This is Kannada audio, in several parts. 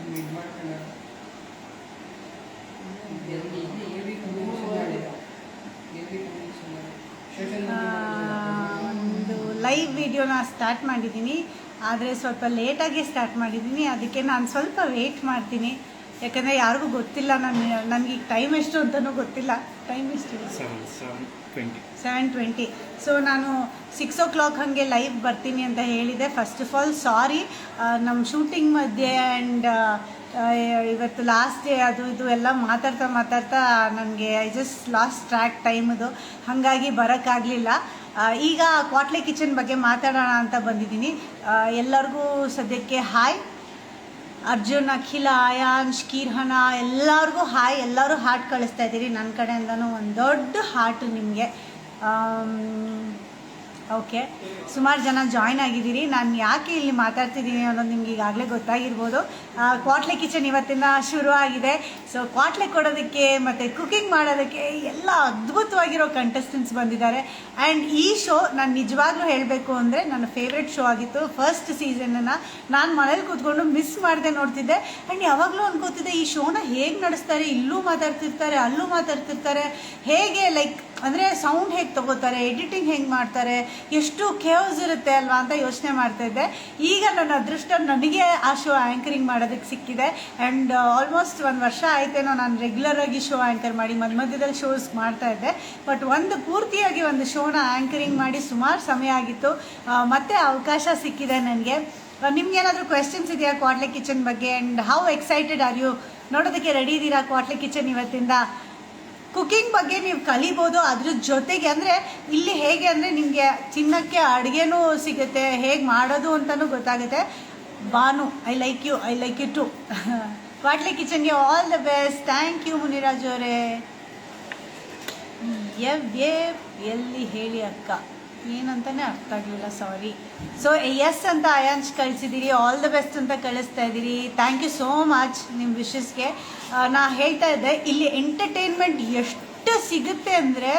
ಒಂದು ಲೈವ್ ವಿಡಿಯೋನ ಸ್ಟಾರ್ಟ್ ಮಾಡಿದ್ದೀನಿ, ಆದರೆ ಸ್ವಲ್ಪ ಲೇಟಾಗಿ ಸ್ಟಾರ್ಟ್ ಮಾಡಿದ್ದೀನಿ. ಅದಕ್ಕೆ ನಾನು ಸ್ವಲ್ಪ ವೆಯ್ಟ್ ಮಾಡ್ತೀನಿ, ಯಾಕಂದರೆ ಯಾರಿಗೂ ಗೊತ್ತಿಲ್ಲ ನನಗೆ ಟೈಮ್ ಎಷ್ಟು ಅಂತಲೂ ಗೊತ್ತಿಲ್ಲ. ಟೈಮ್ ಎಷ್ಟು? 7:20. ಸೊ ನಾನು 6 o'clock ಹಾಗೆ ಲೈವ್ ಬರ್ತೀನಿ ಅಂತ ಹೇಳಿದೆ. ಫಸ್ಟ್ ಆಫ್ ಆಲ್ ಸಾರಿ, ನಮ್ಮ ಶೂಟಿಂಗ್ ಮಧ್ಯೆ ಆ್ಯಂಡ್ ಇವತ್ತು ಲಾಸ್ಟ್ ಡೇ ಅದು ಇದು ಎಲ್ಲ ಮಾತಾಡ್ತಾ ನನಗೆ ಐ ಜಸ್ಟ್ ಲಾಸ್ಟ್ ಟ್ರ್ಯಾಕ್ ಟೈಮದು, ಹಾಗಾಗಿ ಬರೋಕ್ಕಾಗಲಿಲ್ಲ. ಈಗ ಕ್ವಾಟ್ಲೆ ಕಿಚನ್ ಬಗ್ಗೆ ಮಾತಾಡೋಣ ಅಂತ ಬಂದಿದ್ದೀನಿ. ಎಲ್ಲರಿಗೂ ಸದ್ಯಕ್ಕೆ ಹಾಯ್. ಅರ್ಜುನ್, ಅಖಿಲ, ಆಯಾಂಶ್, ಕೀರ್ಹನ ಎಲ್ಲರಿಗೂ ಹಾಯ್. ಎಲ್ಲರೂ ಹಾರ್ಟ್ ಕಳಿಸ್ತಾ ಇದ್ದೀರಿ ನನ್ನ ಕಡೆಯಿಂದನೂ ಒಂದು ದೊಡ್ಡ ಹಾರ್ಟು ನಿಮಗೆ. ಓಕೆ, ಸುಮಾರು ಜನ ಜಾಯ್ನ್ ಆಗಿದ್ದೀರಿ. ನಾನು ಯಾಕೆ ಇಲ್ಲಿ ಮಾತಾಡ್ತಿದ್ದೀನಿ ಅನ್ನೋದು ನಿಮ್ಗೆ ಈಗಾಗಲೇ ಗೊತ್ತಾಗಿರ್ಬೋದು. ಕ್ವಾಟ್ಲೆ ಕಿಚನ್ ಇವತ್ತಿಂದ ಶುರು ಆಗಿದೆ. ಸೊ ಕ್ವಾಟ್ಲೆ ಕೊಡೋದಕ್ಕೆ ಮತ್ತು ಕುಕಿಂಗ್ ಮಾಡೋದಕ್ಕೆ ಎಲ್ಲ ಅದ್ಭುತವಾಗಿರೋ ಕಂಟೆಸ್ಟೆಂಟ್ಸ್ ಬಂದಿದ್ದಾರೆ. ಆ್ಯಂಡ್ ಈ ಶೋ ನಾನು ನಿಜವಾಗ್ಲೂ ಹೇಳಬೇಕು ಅಂದರೆ ನನ್ನ ಫೇವ್ರೆಟ್ ಶೋ ಆಗಿತ್ತು. ಫಸ್ಟ್ ಸೀಸನನ್ನು ನಾನು ಮನೇಲಿ ಕೂತ್ಕೊಂಡು ಮಿಸ್ ಮಾಡದೆ ನೋಡ್ತಿದ್ದೆ. ಆ್ಯಂಡ್ ಯಾವಾಗಲೂ ಅನ್ಕೋತಿದ್ದೆ ಈ ಶೋನ ಹೇಗೆ ನಡೆಸ್ತಾರೆ, ಇಲ್ಲೂ ಮಾತಾಡ್ತಿರ್ತಾರೆ ಅಲ್ಲೂ ಮಾತಾಡ್ತಿರ್ತಾರೆ, ಹೇಗೆ ಲೈಕ್ ಅಂದರೆ ಸೌಂಡ್ ಹೇಗೆ ತೊಗೋತಾರೆ, ಎಡಿಟಿಂಗ್ ಹೆಂಗೆ ಮಾಡ್ತಾರೆ, ಎಷ್ಟು ಕೇವ್ಸ್ ಇರುತ್ತೆ ಅಲ್ವಾ ಅಂತ ಯೋಚನೆ ಮಾಡ್ತಾಯಿದ್ದೆ. ಈಗ ನನ್ನ ಅದೃಷ್ಟ ನನಗೆ ಆ ಶೋ ಆ್ಯಂಕರಿಂಗ್ ಮಾಡೋದಕ್ಕೆ ಸಿಕ್ಕಿದೆ. ಆ್ಯಂಡ್ ಆಲ್ಮೋಸ್ಟ್ 1 ವರ್ಷ ಆಯ್ತೇನೋ ನಾನು ರೆಗ್ಯುಲರಾಗಿ ಶೋ ಆ್ಯಂಕರ್ ಮಾಡಿ ಮಧ್ಯದಲ್ಲಿ ಶೋಸ್ ಮಾಡ್ತಾಯಿದ್ದೆ. ಬಟ್ ಪೂರ್ತಿಯಾಗಿ ಒಂದು ಶೋನ ಆ್ಯಂಕರಿಂಗ್ ಮಾಡಿ ಸುಮಾರು ಸಮಯ ಆಗಿತ್ತು. ಮತ್ತೆ ಅವಕಾಶ ಸಿಕ್ಕಿದೆ ನನಗೆ. ನಿಮ್ಗೇನಾದರೂ ಕ್ವೆಶನ್ಸ್ ಇದೆಯಾ ಕ್ವಾಟ್ಲೆ ಕಿಚನ್ ಬಗ್ಗೆ? And how excited are you? ನೋಡೋದಕ್ಕೆ ರೆಡಿ ಇದ್ದೀರಾ ಕ್ವಾಟ್ಲೆ ಕಿಚನ್ ಇವತ್ತಿಂದ? ಕುಕಿಂಗ್ ಬಗ್ಗೆ ನೀವು ಕಲಿಬೋದು. ಅದ್ರ ಜೊತೆಗೆ ಅಂದರೆ ಇಲ್ಲಿ ಹೇಗೆ ಅಂದರೆ ನಿಮಗೆ ತಿನ್ನೋಕ್ಕೆ ಅಡುಗೆನೂ ಸಿಗುತ್ತೆ, ಹೇಗೆ ಮಾಡೋದು ಅಂತಲೂ ಗೊತ್ತಾಗುತ್ತೆ. Banu, I like you too. Kwatle ಕಿಚನ್ಗೆ all the best. Thank you Muniraj ಅವರೇ. ಎಲ್ಲಿ ಹೇಳಿ ಅಕ್ಕ, ಏನಂತಾನೆ ಅರ್ಥ ಆಗಲಿಲ್ಲ, ಸಾರಿ. ಸೊ ಎಸ್ ಅಂತ ಆಯಾಂಶ್ ಕಳಿಸಿದ್ದೀರಿ, ಆಲ್ ದ ಬೆಸ್ಟ್ ಅಂತ ಕಳಿಸ್ತಾ ಇದ್ದೀರಿ. ಥ್ಯಾಂಕ್ ಯು ಸೋ ಮಚ್ ನಿಮ್ಮ ವಿಶಸ್ಗೆ. ನಾ ಹೇಳ್ತಾ ಇದ್ದೆ ಇಲ್ಲಿ ಎಂಟರ್ಟೈನ್ಮೆಂಟ್ ಎಷ್ಟು ಸಿಗುತ್ತೆ ಅಂದರೆ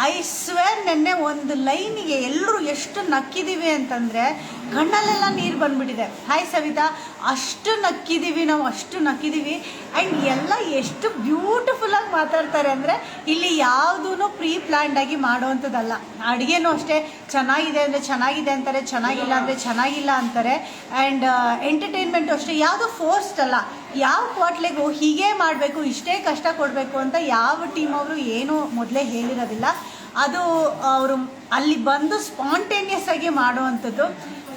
ಐ ಸ್ವೇರ್ ನೆನ್ನೆ ಒಂದು ಲೈನಿಗೆ ಎಲ್ಲರೂ ಎಷ್ಟು ನಕ್ಕಿದ್ದೀವಿ ಅಂತಂದರೆ ಕಣ್ಣಲ್ಲೆಲ್ಲ ನೀರು ಬಂದುಬಿಟ್ಟಿದೆ. ಹಾಯ್ ಸವಿತಾ, ಅಷ್ಟು ನಕ್ಕಿದ್ದೀವಿ ನಾವು, ಅಷ್ಟು ನಕ್ಕಿದ್ದೀವಿ. ಆ್ಯಂಡ್ ಎಲ್ಲ ಎಷ್ಟು ಬ್ಯೂಟಿಫುಲ್ಲಾಗಿ ಮಾತಾಡ್ತಾರೆ ಅಂದರೆ ಇಲ್ಲಿ ಯಾವುದೂ ಪ್ರೀ ಪ್ಲ್ಯಾಂಡಾಗಿ ಮಾಡೋವಂಥದ್ದಲ್ಲ. ಅಡುಗೆನೂ ಅಷ್ಟೇ, ಚೆನ್ನಾಗಿದೆ ಅಂದರೆ ಚೆನ್ನಾಗಿದೆ ಅಂತಾರೆ, ಚೆನ್ನಾಗಿಲ್ಲ ಅಂದರೆ ಚೆನ್ನಾಗಿಲ್ಲ ಅಂತಾರೆ. ಆ್ಯಂಡ್ ಎಂಟರ್ಟೈನ್ಮೆಂಟು ಅಷ್ಟೇ, ಯಾವುದು ಫೋರ್ಸ್ಡ್ ಅಲ್ಲ. ಯಾವ ಕ್ವಾಟ್ಲೆಗೂ ಹೀಗೆ ಮಾಡಬೇಕು, ಇಷ್ಟೇ ಕಷ್ಟ ಕೊಡಬೇಕು ಅಂತ ಯಾವ ಟೀಮ್ ಅವರು ಏನೂ ಮೊದಲೇ ಹೇಳಿರೋದಿಲ್ಲ. ಅದು ಅವರು ಅಲ್ಲಿ ಬಂದು ಸ್ಪಾಂಟೇನಿಯಸ್ ಆಗಿ ಮಾಡುವಂಥದ್ದು.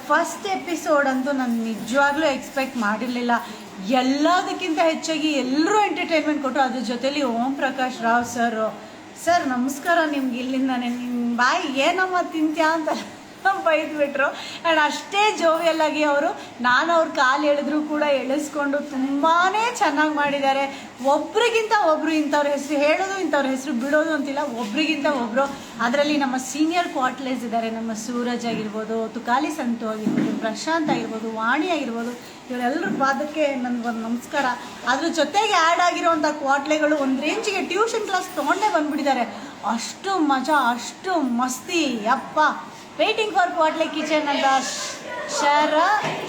ಫಸ್ಟ್ ಎಪಿಸೋಡ್ ಅಂತೂ ನಾನು ನಿಜವಾಗ್ಲೂ ಎಕ್ಸ್ಪೆಕ್ಟ್ ಮಾಡಿರಲಿಲ್ಲ. ಎಲ್ಲದಕ್ಕಿಂತ ಹೆಚ್ಚಾಗಿ ಎಲ್ಲರೂ ಎಂಟರ್ಟೈನ್ಮೆಂಟ್ ಕೊಟ್ಟರು. ಅದ್ರ ಜೊತೆಲಿ ಓಂ ಪ್ರಕಾಶ್ ರಾವ್ ಸರ್ ನಮಸ್ಕಾರ ನಿಮ್ಗೆ. ಇಲ್ಲಿಂದಾನೆ ನಿಮ್ಮ ಬಾಯಿ ಏನಮ್ಮ ತಿಂತ್ಯಾ ಅಂತ ಬೈದ್ಬಿಟ್ರು. ಆ್ಯಂಡ್ ಅಷ್ಟೇ ಜೋವಿಯಲ್ಲಾಗಿ ನಾನು ಅವ್ರ ಕಾಲು ಎಳೆದ್ರು ಕೂಡ ಎಳಿಸ್ಕೊಂಡು ತುಂಬಾ ಚೆನ್ನಾಗಿ ಮಾಡಿದ್ದಾರೆ. ಒಬ್ರಿಗಿಂತ ಒಬ್ಬರು ಇಂಥವ್ರ ಹೆಸರು ಹೇಳೋದು, ಇಂಥವ್ರ ಹೆಸರು ಬಿಡೋದು ಅಂತಿಲ್ಲ, ಒಬ್ರಿಗಿಂತ ಒಬ್ಬರು. ಅದರಲ್ಲಿ ನಮ್ಮ ಸೀನಿಯರ್ ಕ್ವಾಟ್ಲೇಸ್ ಇದ್ದಾರೆ. ನಮ್ಮ ಸೂರಜ್ ಆಗಿರ್ಬೋದು, ತುಕಾಲಿ ಸಂತು ಆಗಿರ್ಬೋದು, ಪ್ರಶಾಂತ್ ಆಗಿರ್ಬೋದು, ವಾಣಿ ಆಗಿರ್ಬೋದು, ಇವರೆಲ್ಲರ ಪಾದಕ್ಕೆ ನನಗೊಂದು ನಮಸ್ಕಾರ. ಅದ್ರ ಜೊತೆಗೆ ಆ್ಯಡ್ ಆಗಿರೋವಂಥ ಕ್ವಾಟ್ಲೆಗಳು ಒಂದು ರೇಂಜಿಗೆ ಟ್ಯೂಷನ್ ಕ್ಲಾಸ್ ತೊಗೊಂಡೇ ಬಂದುಬಿಟ್ಟಿದ್ದಾರೆ. ಅಷ್ಟು ಮಜಾ, ಅಷ್ಟು ಮಸ್ತಿ, ಯಪ್ಪ. ವೇಟಿಂಗ್ ಫಾರ್ ಕ್ವಾಟ್ಲೆ ಕಿಚನ್ ಅಂತ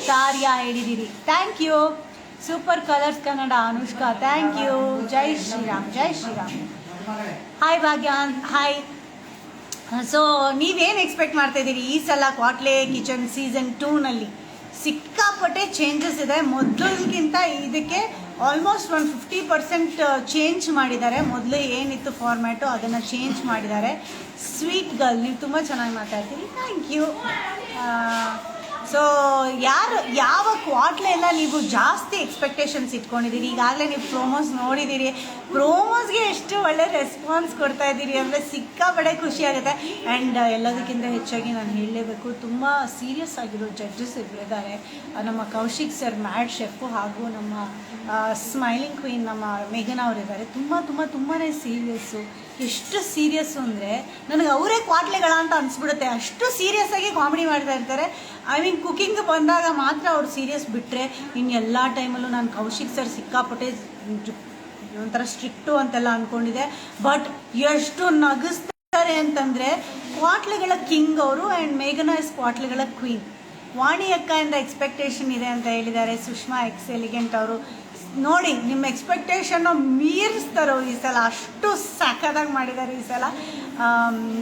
ತಾರ್ಯ ಹೇಳಿದ್ದೀರಿ. Thank you. Super Colors Kannada Anushka, thank you. Jai Shriram, Jai Shriram. Hi ಭಾಗ್ಯಾನ್, ಹಾಯ್. ಸೊ ನೀವೇನು ಎಕ್ಸ್ಪೆಕ್ಟ್ ಮಾಡ್ತಾಯಿದ್ದೀರಿ ಈ ಸಲ ಕ್ವಾಟ್ಲೆ ಕಿಚನ್ ಸೀಸನ್ 2ನಲ್ಲಿ? ಸಿಕ್ಕಾಪಟ್ಟೆ ಚೇಂಜಸ್ ಇದೆ. ಮೊದಲಿಗಿಂತ ಇದಕ್ಕೆ ಆಲ್ಮೋಸ್ಟ್ 50% ಚೇಂಜ್ ಮಾಡಿದ್ದಾರೆ. ಮೊದಲು ಏನಿತ್ತು ಫಾರ್ಮ್ಯಾಟು ಅದನ್ನು ಚೇಂಜ್ ಮಾಡಿದ್ದಾರೆ. ಸ್ವೀಟ್ ಗರ್ಲ್, ನೀವು ತುಂಬ ಚೆನ್ನಾಗಿ ಮಾತಾಡ್ತೀರಿ, ಥ್ಯಾಂಕ್ ಯು. ಸೊ ಯಾವ ಕ್ವಾಟ್ಲೆ ಎಲ್ಲ ನೀವು ಜಾಸ್ತಿ ಎಕ್ಸ್ಪೆಕ್ಟೇಷನ್ಸ್ ಇಟ್ಕೊಂಡಿದ್ದೀರಿ? ಈಗಾಗಲೇ ನೀವು ಪ್ರೋಮೋಸ್ ನೋಡಿದ್ದೀರಿ. ಪ್ರೋಮೋಸ್ಗೆ ಎಷ್ಟು ಒಳ್ಳೆ ರೆಸ್ಪಾನ್ಸ್ ಕೊಡ್ತಾ ಇದ್ದೀರಿ ಅಂದರೆ ಸಿಕ್ಕಾಪಟ್ಟೆ ಖುಷಿಯಾಗುತ್ತೆ. ಆ್ಯಂಡ್ ಎಲ್ಲದಕ್ಕಿಂತ ಹೆಚ್ಚಾಗಿ ನಾನು ಹೇಳಲೇಬೇಕು, ತುಂಬ ಸೀರಿಯಸ್ ಆಗಿರೋ ಜಡ್ಜಸ್ ಇದ್ದಾರೆ. ನಮ್ಮ ಕೌಶಿಕ್ ಸರ್ ಮ್ಯಾಡ್ ಶೆಫು, ಹಾಗೂ ನಮ್ಮ ಸ್ಮೈಲಿಂಗ್ ಕ್ವೀನ್ ನಮ್ಮ ಮೇಘನಾ ಅವರಿದ್ದಾರೆ. ತುಂಬಾ ಸೀರಿಯಸ್ಸು. ಎಷ್ಟು ಸೀರಿಯಸ್ಸು ಅಂದರೆ ನನಗೆ ಅವರೇ ಕ್ವಾಟ್ಲೆಗಳ ಅಂತ ಅನಿಸ್ಬಿಡುತ್ತೆ. ಅಷ್ಟು ಸೀರಿಯಸ್ ಆಗಿ ಕಾಮಿಡಿ ಮಾಡ್ತಾ ಇರ್ತಾರೆ. ಐ ಮೀನ್ ಕುಕಿಂಗ್ ಬಂದಾಗ ಮಾತ್ರ ಅವ್ರು ಸೀರಿಯಸ್ ಬಿಟ್ಟರೆ ಇನ್ನು ಎಲ್ಲ ಟೈಮಲ್ಲೂ ನಾನು ಕೌಶಿಕ್ ಸರ್ ಸಿಕ್ಕಾಪಟ್ಟೆ ಒಂಥರ ಸ್ಟ್ರಿಕ್ಟು ಅಂತೆಲ್ಲ ಅಂದ್ಕೊಂಡಿದ್ದೆ. ಬಟ್ ಎಷ್ಟು ನಗಿಸ್ತಾರೆ ಅಂತಂದರೆ ಕ್ವಾಟ್ಲೆಗಳ ಕಿಂಗ್ ಅವರು. ಆ್ಯಂಡ್ ಮೇಘನಾ ಇಸ್ ಕ್ವಾಟ್ಲೆಗಳ ಕ್ವೀನ್. ವಾಣಿ ಅಕ್ಕಯಿಂದ ಎಕ್ಸ್ಪೆಕ್ಟೇಷನ್ ಇದೆ ಅಂತ ಹೇಳಿದ್ದಾರೆ ಸುಷ್ಮಾ ಎಕ್ಸ್ ಎಲಿಗೆಂಟ್ ಅವರು. ನೋಡಿ ನಿಮ್ಮ ಎಕ್ಸ್ಪೆಕ್ಟೇಷನ್ನು ಮೀರಿಸ್ತಾರೋ ಈ ಸಲ, ಅಷ್ಟು ಸಖತ್ತಾಗಿ ಮಾಡಿದ್ದಾರೆ ಈ ಸಲ.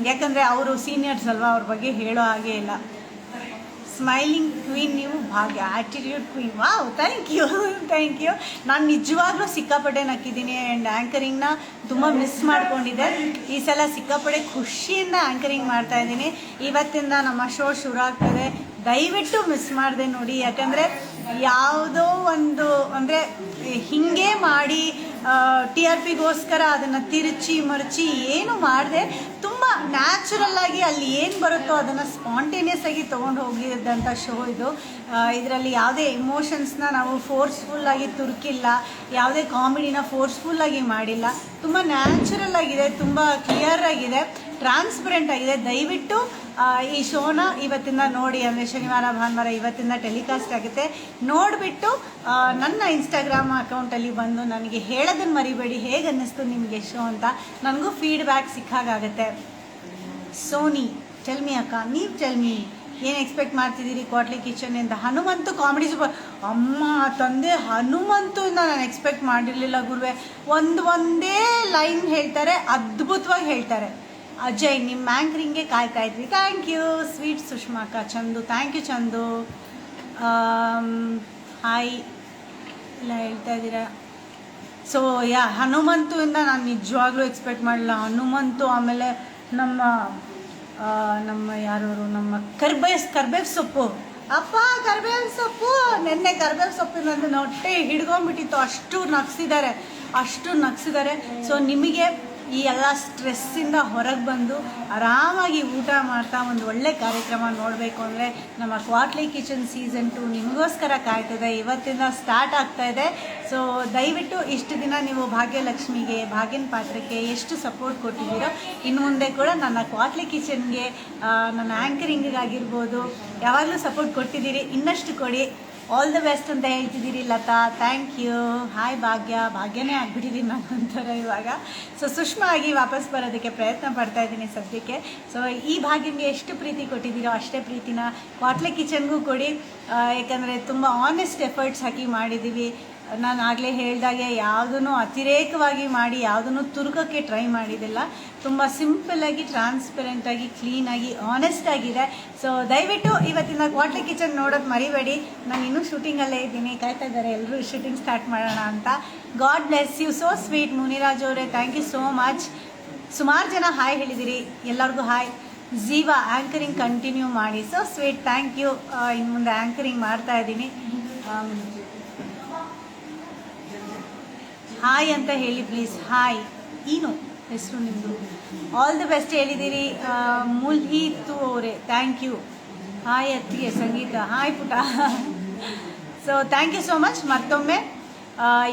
ಯಾಕಂದರೆ ಅವರು ಸೀನಿಯರ್ಸ್ ಅಲ್ವಾ, ಅವ್ರ ಬಗ್ಗೆ ಹೇಳೋ ಹಾಗೆ ಇಲ್ಲ. ಸ್ಮೈಲಿಂಗ್ ಕ್ವೀನ್ ನೀವು Bhagya, attitude queen. Wow, thank you thank you. ನಾನು ನಿಜವಾಗ್ಲೂ ಸಿಕ್ಕಾಪಟ್ಟೆ ನಕ್ಕಿದ್ದೀನಿ ಆ್ಯಂಡ್ ಆ್ಯಂಕರಿಂಗ್ನ ತುಂಬ ಮಿಸ್ ಮಾಡ್ಕೊಂಡಿದ್ದೆ. ಈ ಸಲ ಸಿಕ್ಕಾಪಟ್ಟೆ ಖುಷಿಯಿಂದ ಆ್ಯಂಕರಿಂಗ್ ಮಾಡ್ತಾಯಿದ್ದೀನಿ. ಇವತ್ತಿಂದ ನಮ್ಮ ಶೋ ಶುರು ಆಗ್ತದೆ, ದಯವಿಟ್ಟು ಮಿಸ್ ಮಾಡಿದೆ ನೋಡಿ. ಯಾಕಂದರೆ ಯಾವುದೋ ಒಂದು ಅಂದರೆ ಹೀಗೆ ಮಾಡಿ ಟಿ ಆರ್ ಪಿಗೋಸ್ಕರ ಅದನ್ನು ತಿರುಚಿ ಮರಚಿ ಏನು ಮಾಡಿದೆ, ತುಂಬ ನ್ಯಾಚುರಲ್ಲಾಗಿ ಅಲ್ಲಿ ಏನು ಬರುತ್ತೋ ಅದನ್ನು ಸ್ಪಾಂಟೇನಿಯಸ್ ಆಗಿ ತೊಗೊಂಡು ಹೋಗಿದ್ದಂಥ ಶೋ ಇದು. ಇದರಲ್ಲಿ ಯಾವುದೇ ಇಮೋಷನ್ಸ್ನ ನಾವು ಫೋರ್ಸ್ಫುಲ್ಲಾಗಿ ತುರುಕಿಲ್ಲ, ಯಾವುದೇ ಕಾಮಿಡಿನ ಫೋರ್ಸ್ಫುಲ್ಲಾಗಿ ಮಾಡಿಲ್ಲ. ತುಂಬ ನ್ಯಾಚುರಲ್ ಆಗಿದೆ, ತುಂಬ ಕ್ಲಿಯರ್ ಆಗಿದೆ, ಟ್ರಾನ್ಸ್ಪರೆಂಟ್ ಆಗಿದೆ. ದಯವಿಟ್ಟು ಈ ಶೋನ ಇವತ್ತಿಂದ ನೋಡಿ, ಅಂದರೆ ಶನಿವಾರ ಭಾನುವಾರ ಇವತ್ತಿಂದ ಟೆಲಿಕಾಸ್ಟ್ ಆಗುತ್ತೆ. ನೋಡಿಬಿಟ್ಟು ನನ್ನ ಇನ್ಸ್ಟಾಗ್ರಾಮ್ ಅಕೌಂಟಲ್ಲಿ ಬಂದು ನನಗೆ ಹೇಳೋದನ್ನು ಮರಿಬೇಡಿ, ಹೇಗೆ ಅನ್ನಿಸ್ತು ನಿಮಗೆ ಶೋ ಅಂತ. ನನಗೂ ಫೀಡ್ಬ್ಯಾಕ್ ಸಿಕ್ಕಾಗುತ್ತೆ. ಸೋನಿ ಟೆಲ್ಮಿ ಅಕ್ಕ, ನೀವು ಟೆಲ್ಮಿ ಏನು ಎಕ್ಸ್ಪೆಕ್ಟ್ ಮಾಡ್ತಿದ್ದೀರಿ ಕ್ವಾಟ್ಲಿ ಕಿಚನಿಂದ? Hanumanthu comedy super. ಅಮ್ಮ ತಂದೆ, ಹನುಮಂತುನ ನಾನು ಎಕ್ಸ್ಪೆಕ್ಟ್ ಮಾಡಿರಲಿಲ್ಲ ಗುರುವೆ. ಒಂದೇ ಲೈನ್ ಹೇಳ್ತಾರೆ, ಅದ್ಭುತವಾಗಿ ಹೇಳ್ತಾರೆ. ಅಜಯ್, ನಿಮ್ಮ ಆ್ಯಂಕರಿಂಗ್ಗೆ ಕಾಯ್ತಾ ಇದ್ವಿ. ಥ್ಯಾಂಕ್ ಯು ಸ್ವೀಟ್ ಸುಷ್ಮಾ ಅಕ್ಕ. Chandu, thank you Chandu. Hi ಎಲ್ಲ ಹೇಳ್ತಾ ಇದ್ದೀರಾ. ಸೊ ಹನುಮಂತುವಿಂದ ನಾನು ನಿಜವಾಗ್ಲೂ ಎಕ್ಸ್ಪೆಕ್ಟ್ ಮಾಡಲಿಲ್ಲ. ಹನುಮಂತು, ಆಮೇಲೆ ನಮ್ಮ ಯಾರವರು, ನಮ್ಮ ಕರ್ಬೇವ್ ಸೊಪ್ಪು. ಅಪ್ಪ ಕರ್ಬೇವು ಸೊಪ್ಪು, ನೆನ್ನೆ ಕರ್ಬೇವು ಸೊಪ್ಪಿನಂದು ಹೊಟ್ಟೆ ಹಿಡ್ಕೊಂಡ್ಬಿಟ್ಟಿತ್ತು, ಅಷ್ಟು ನಗ್ಸಿದ್ದಾರೆ. ಸೊ ನಿಮಗೆ ಈ ಎಲ್ಲ ಸ್ಟ್ರೆಸ್ಸಿಂದ ಹೊರಗೆ ಬಂದು ಆರಾಮಾಗಿ ಊಟ ಮಾಡ್ತಾ ಒಂದು ಒಳ್ಳೆ ಕಾರ್ಯಕ್ರಮ ನೋಡಬೇಕು ಅಂದರೆ ನಮ್ಮ ಕ್ವಾಟ್ಲಿ ಕಿಚನ್ ಸೀಸನ್ 2 ನಿಮಗೋಸ್ಕರ ಕಾಯ್ತದೆ. ಇವತ್ತಿಂದ ಸ್ಟಾರ್ಟ್ ಆಗ್ತಾ ಇದೆ. ಸೊ ದಯವಿಟ್ಟು ಇಷ್ಟು ದಿನ ನೀವು ಭಾಗ್ಯಲಕ್ಷ್ಮಿಗೆ, ಭಾಗ್ಯನ ಪಾತ್ರಕ್ಕೆ ಎಷ್ಟು ಸಪೋರ್ಟ್ ಕೊಟ್ಟಿದ್ದೀರೋ, ಇನ್ನು ಮುಂದೆ ಕೂಡ ನನ್ನ ಕ್ವಾಟ್ಲಿ ಕಿಚನ್ಗೆ, ನನ್ನ ಆ್ಯಂಕರಿಂಗಿಗಾಗಿರ್ಬೋದು ಯಾವಾಗಲೂ ಸಪೋರ್ಟ್ ಕೊಟ್ಟಿದ್ದೀರಿ, ಇನ್ನಷ್ಟು ಕೊಡಿ. ಆಲ್ ದ ಬೆಸ್ಟ್ ಅಂತ ಹೇಳ್ತಿದ್ದೀರಿ ಲತಾ, ಥ್ಯಾಂಕ್ ಯು. ಹಾಯ್ ಭಾಗ್ಯನೇ ಆಗಿಬಿಟ್ಟಿದ್ದೀನಿ ನಾನು ಒಂಥರ ಇವಾಗ. ಸೊ ಸುಷ್ಮಾ ಆಗಿ ವಾಪಸ್ ಬರೋದಕ್ಕೆ ಪ್ರಯತ್ನ ಪಡ್ತಾ ಇದ್ದೀನಿ ಸದ್ಯಕ್ಕೆ. ಸೊ ಈ ಭಾಗ್ಯನಿಗೆ ಎಷ್ಟು ಪ್ರೀತಿ ಕೊಟ್ಟಿದ್ದೀರೋ ಅಷ್ಟೇ ಪ್ರೀತಿನ ಕ್ವಾಟ್ಲಿ ಕಿಚನ್ಗೂ ಕೊಡಿ. ಯಾಕಂದರೆ ತುಂಬ ಆನೆಸ್ಟ್ ಎಫರ್ಟ್ಸ್ ಹಾಕಿ ಮಾಡಿದ್ದೀವಿ. ನಾನು ಆಗಲೇ ಹೇಳ್ದಾಗೆ ಯಾವುದೂ ಅತಿರೇಕವಾಗಿ ಮಾಡಿ ಯಾವುದನ್ನು ತುರುಕಕ್ಕೆ ಟ್ರೈ ಮಾಡಿದ್ದಿಲ್ಲ. ತುಂಬ ಸಿಂಪಲ್ಲಾಗಿ, ಟ್ರಾನ್ಸ್ಪರೆಂಟಾಗಿ, ಕ್ಲೀನಾಗಿ, ಆನೆಸ್ಟ್ ಆಗಿದೆ. ಸೊ ದಯವಿಟ್ಟು ಇವತ್ತಿನ ಕ್ವಾಟ್ಲಿ ಕಿಚನ್ ನೋಡೋದು ಮರಿಬೇಡಿ. ನಾನು ಇನ್ನೂ ಶೂಟಿಂಗಲ್ಲೇ ಇದ್ದೀನಿ, ಕಾಯ್ತಾ ಇದ್ದಾರೆ ಎಲ್ಲರೂ ಶೂಟಿಂಗ್ ಸ್ಟಾರ್ಟ್ ಮಾಡೋಣ ಅಂತ. God bless you. So sweet Muniraj ಅವರೇ, ಥ್ಯಾಂಕ್ ಯು ಸೋ ಮಚ್. ಸುಮಾರು ಜನ ಹಾಯ್ ಹೇಳಿದಿರಿ, ಎಲ್ಲರಿಗೂ ಹಾಯ್. ಜೀವಾ, ಆ್ಯಂಕರಿಂಗ್ ಕಂಟಿನ್ಯೂ ಮಾಡಿ. So sweet, thank you. ಇನ್ನು ಮುಂದೆ ಆ್ಯಂಕರಿಂಗ್ ಮಾಡ್ತಾ ಇದ್ದೀನಿ. ಹಾಯ್ ಅಂತ ಹೇಳಿ ಪ್ಲೀಸ್. ಹಾಯ್, ಏನು ಹೆಸರು ನಿಮ್ಮದು? ಆಲ್ ದಿ ಬೆಸ್ಟ್ ಹೇಳಿದ್ದೀರಿ. ಮುಲ್ಹೀತು ಅವರೇ, ಥ್ಯಾಂಕ್ ಯು. ಹಾಯ್ ಅತ್ತಿಗೆ ಸಂಗೀತ, ಹಾಯ್ ಪುಟ. So thank you so much. ಮತ್ತೊಮ್ಮೆ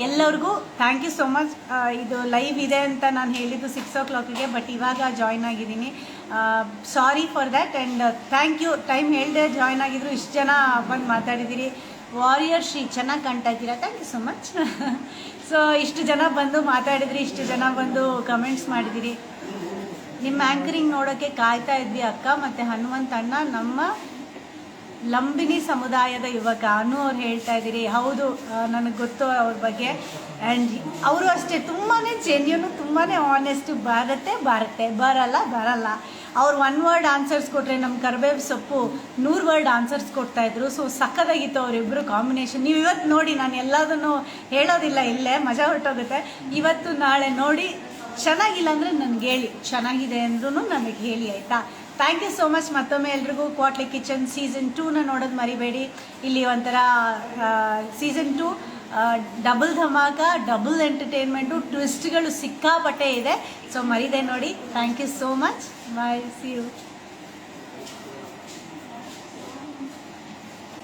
ಎಲ್ಲರಿಗೂ ಥ್ಯಾಂಕ್ ಯು ಸೋ ಮಚ್. ಇದು ಲೈವ್ ಇದೆ ಅಂತ ನಾನು ಹೇಳಿದ್ದು 6 o'clockಗೆ, ಬಟ್ ಇವಾಗ ಜಾಯ್ನ್ ಆಗಿದ್ದೀನಿ. Sorry for that and thank you. Time ಹೇಳಿದೆ ಜಾಯ್ನ್ ಆಗಿದ್ರು, ಇಷ್ಟು ಜನ ಬಂದು ಮಾತಾಡಿದ್ದೀರಿ. ವಾರಿಯರ್ ಶ್ರೀ, ಚೆನ್ನಾಗಿ ಕಾಣ್ತಾ ಇದ್ದೀರಾ, thank you so much. So ಇಷ್ಟು ಜನ ಬಂದು ಮಾತಾಡಿದ್ರಿ, ಇಷ್ಟು ಜನ ಬಂದು ಕಮೆಂಟ್ಸ್ ಮಾಡಿದಿರಿ. ನಿಮ್ಮ ಆ್ಯಂಕರಿಂಗ್ ನೋಡೋಕ್ಕೆ ಕಾಯ್ತಾ ಇದ್ವಿ ಅಕ್ಕ. ಮತ್ತು ಹನುಮಂತ ಅಣ್ಣ ನಮ್ಮ ಲಂಬಿನಿ ಸಮುದಾಯದ ಯುವಕ ಅನು ಅವ್ರು ಹೇಳ್ತಾ ಇದ್ದೀರಿ. ಹೌದು, ನನಗೆ ಗೊತ್ತು ಅವ್ರ ಬಗ್ಗೆ. ಆ್ಯಂಡ್ ಅವರು ಅಷ್ಟೇ ತುಂಬಾ ಜೆನ್ಯೂನು, ತುಂಬಾ ಆನೆಸ್ಟು. ಬರಲ್ಲ. ಅವ್ರು 1 word ಆನ್ಸರ್ಸ್ ಕೊಟ್ಟರೆ ನಮ್ಮ ಕರ್ಬೇವು ಸೊಪ್ಪು 100 word ಆನ್ಸರ್ಸ್ ಕೊಡ್ತಾಯಿದ್ರು. ಸೊ ಸಕ್ಕದಾಗಿತ್ತು ಅವರಿಬ್ಬರು ಕಾಂಬಿನೇಷನ್. ನೀವು ಇವತ್ತು ನೋಡಿ, ನಾನು ಎಲ್ಲದನ್ನು ಹೇಳೋದಿಲ್ಲ, ಇಲ್ಲೇ ಮಜಾ ಹೊರಟೋಗುತ್ತೆ. ಇವತ್ತು ನಾಳೆ ನೋಡಿ, ಚೆನ್ನಾಗಿಲ್ಲ ಅಂದರೆ ನನಗೆ ಹೇಳಿ, ಚೆನ್ನಾಗಿದೆ ಅಂದ್ರೂ ನನಗೆ ಹೇಳಿ, ಆಯಿತಾ? Thank you so much. ಮತ್ತೊಮ್ಮೆ ಎಲ್ರಿಗೂ ಕ್ವಾಟ್ಲಿ ಕಿಚನ್ ಸೀಸನ್ 2ನ ನೋಡೋದು ಮರಿಬೇಡಿ. ಇಲ್ಲಿ ಒಂಥರ ಸೀಸನ್ 2 ಡಬಲ್ ಧಮಾಕ, ಡಬಲ್ ಎಂಟರ್ಟೈನ್ಮೆಂಟು, ಟ್ವಿಸ್ಟ್ಗಳು ಸಿಕ್ಕಾಪಟ್ಟೆ ಇದೆ. ಸೊ ಮರಿದೆ ನೋಡಿ. Thank you so much. Bye, see you.